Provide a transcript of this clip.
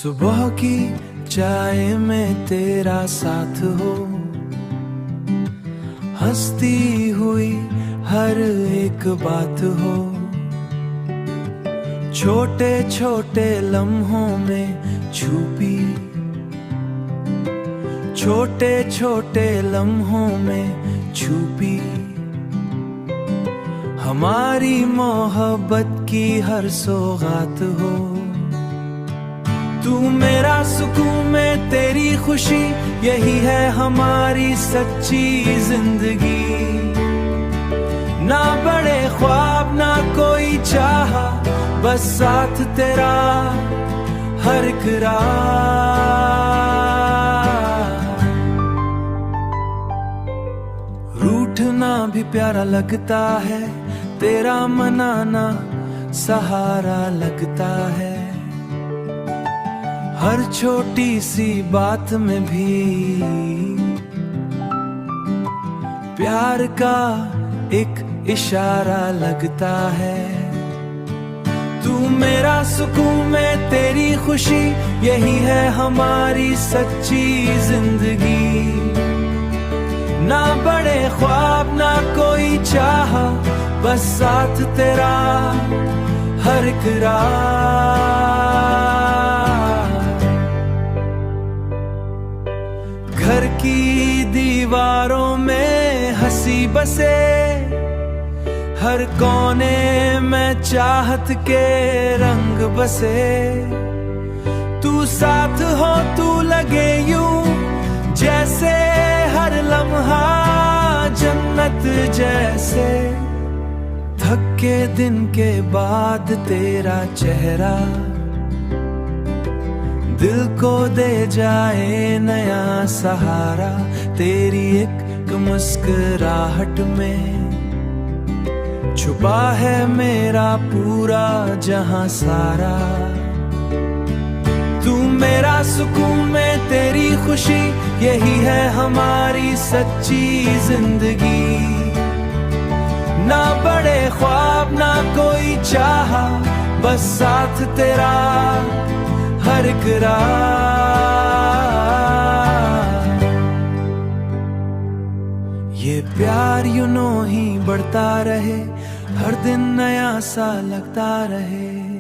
सुबह की चाय में तेरा साथ हो, हंसती हुई हर एक बात हो, छोटे छोटे लम्हों में छुपी, छोटे छोटे लम्हों में छुपी हमारी मोहब्बत की हर सौगात हो। तू मेरा सुकून में तेरी खुशी, यही है हमारी सच्ची जिंदगी। ना बड़े ख्वाब ना कोई चाहा, बस साथ तेरा हर एक रात। रूठना भी प्यारा लगता है, तेरा मनाना सहारा लगता है। हर छोटी सी बात में भी प्यार का एक इशारा लगता है। तू मेरा सुकून में तेरी खुशी, यही है हमारी सच्ची जिंदगी। ना बड़े ख्वाब ना कोई चाहा, बस साथ तेरा हर एक रात। घर की दीवारों में हंसी बसे, हर कोने में चाहत के रंग बसे। तू साथ हो तू लगे यूं, जैसे हर लम्हा जन्नत जैसे। थके दिन के बाद तेरा चेहरा दिल को दे जाए नया सहारा। तेरी एक मुस्कुराहट में छुपा है मेरा पूरा जहां सारा। तू मेरा सुकून में तेरी खुशी, यही है हमारी सच्ची जिंदगी। ना बड़े ख्वाब ना कोई चाहा, बस साथ तेरा हर एक रात। ये प्यार यूं ही बढ़ता रहे, हर दिन नया सा लगता रहे।